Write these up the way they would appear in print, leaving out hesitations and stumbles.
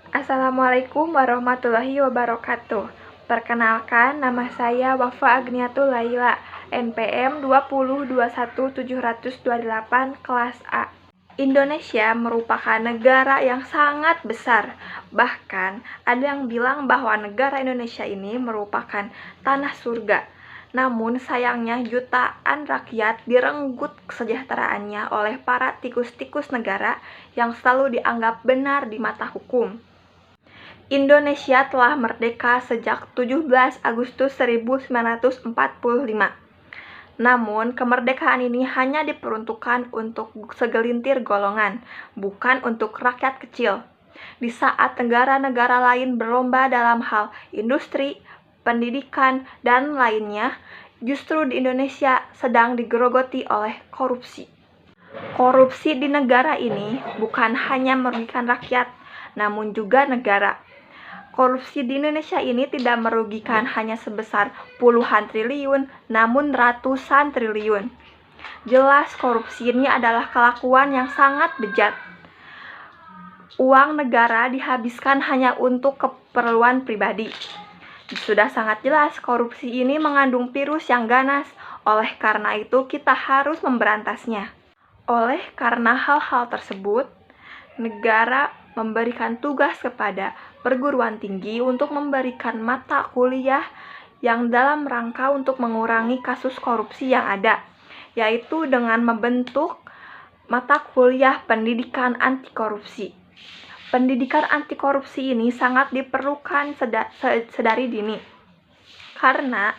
Assalamualaikum warahmatullahi wabarakatuh. Perkenalkan, nama saya Wafa Agniatul Laila, NPM 2021728 kelas A. Indonesia merupakan negara yang sangat besar. Bahkan ada yang bilang bahwa negara Indonesia ini merupakan tanah surga. Namun sayangnya jutaan rakyat direnggut kesejahteraannya oleh para tikus-tikus negara yang selalu dianggap benar di mata hukum. Indonesia telah merdeka sejak 17 Agustus 1945. Namun, kemerdekaan ini hanya diperuntukkan untuk segelintir golongan, bukan untuk rakyat kecil. Di saat negara-negara lain berlomba dalam hal industri, pendidikan, dan lainnya, justru di Indonesia sedang digerogoti oleh korupsi. Korupsi di negara ini bukan hanya merugikan rakyat, namun juga negara. Korupsi di Indonesia ini tidak merugikan hanya sebesar puluhan triliun, namun ratusan triliun. Jelas korupsi ini adalah kelakuan yang sangat bejat. Uang negara dihabiskan hanya untuk keperluan pribadi. Sudah sangat jelas korupsi ini mengandung virus yang ganas, oleh karena itu kita harus memberantasnya. Oleh karena hal-hal tersebut, negara memberikan tugas kepada perguruan tinggi untuk memberikan mata kuliah yang dalam rangka untuk mengurangi kasus korupsi yang ada, yaitu dengan membentuk mata kuliah pendidikan anti korupsi. Pendidikan anti korupsi ini sangat diperlukan sedari dini, karena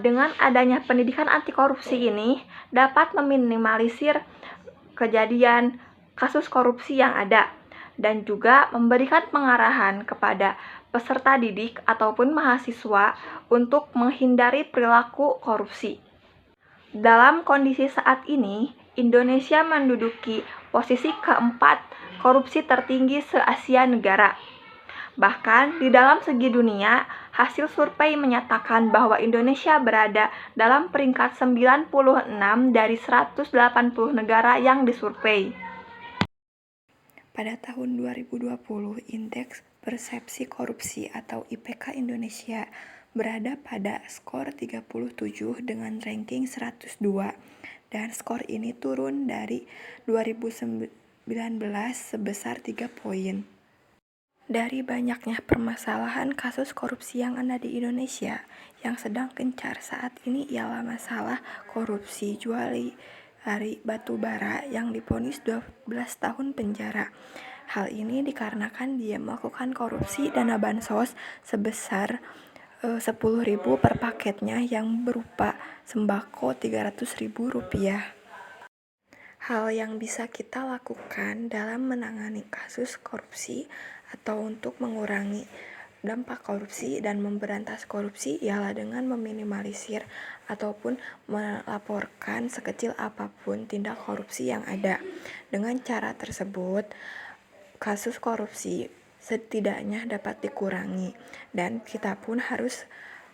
dengan adanya pendidikan anti korupsi ini dapat meminimalisir kejadian kasus korupsi yang ada, dan juga memberikan pengarahan kepada peserta didik ataupun mahasiswa untuk menghindari perilaku korupsi. Dalam kondisi saat ini, Indonesia menduduki posisi keempat korupsi tertinggi se-Asia negara. Bahkan di dalam segi dunia, hasil survei menyatakan bahwa Indonesia berada dalam peringkat 96 dari 180 negara yang disurvei. Pada tahun 2020, Indeks Persepsi Korupsi atau IPK Indonesia berada pada skor 37 dengan ranking 102, dan skor ini turun dari 2019 sebesar 3 poin. Dari banyaknya permasalahan kasus korupsi yang ada di Indonesia, yang sedang gencar saat ini ialah masalah korupsi jual beli batu bara yang divonis 12 tahun penjara. Hal ini dikarenakan dia melakukan korupsi dana bansos sebesar 10.000 per paketnya yang berupa sembako Rp300.000. Hal yang bisa kita lakukan dalam menangani kasus korupsi atau untuk mengurangi dampak korupsi dan memberantas korupsi ialah dengan meminimalisir ataupun melaporkan sekecil apapun tindak korupsi yang ada. Dengan cara tersebut, kasus korupsi setidaknya dapat dikurangi, dan kita pun harus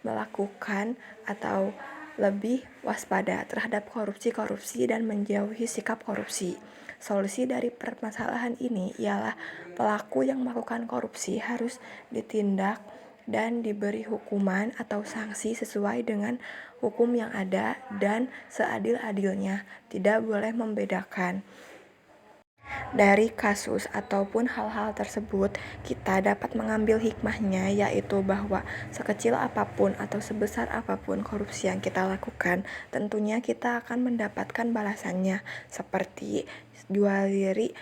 melakukan atau lebih waspada terhadap korupsi dan menjauhi sikap korupsi. Solusi dari permasalahan ini ialah pelaku yang melakukan korupsi harus ditindak dan diberi hukuman atau sanksi sesuai dengan hukum yang ada dan seadil-adilnya, tidak boleh membedakan. Dari kasus ataupun hal-hal tersebut, kita dapat mengambil hikmahnya, yaitu bahwa sekecil apapun atau sebesar apapun korupsi yang kita lakukan, tentunya kita akan mendapatkan balasannya, seperti jual beli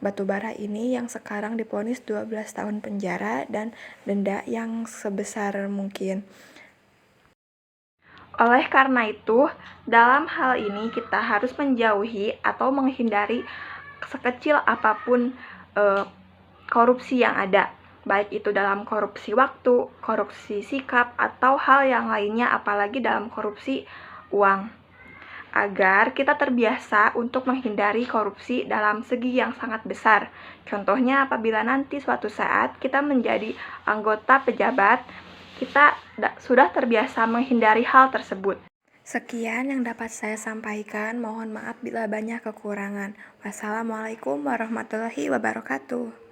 batubara ini yang sekarang divonis 12 tahun penjara dan denda yang sebesar mungkin. Oleh karena itu, dalam hal ini kita harus menjauhi atau menghindari sekecil apapun korupsi yang ada, baik itu dalam korupsi waktu, korupsi sikap, atau hal yang lainnya, apalagi dalam korupsi uang, agar kita terbiasa untuk menghindari korupsi dalam segi yang sangat besar. Contohnya apabila nanti suatu saat kita menjadi anggota pejabat, kita sudah terbiasa menghindari hal tersebut. Sekian yang dapat saya sampaikan, mohon maaf bila banyak kekurangan. Wassalamualaikum warahmatullahi wabarakatuh.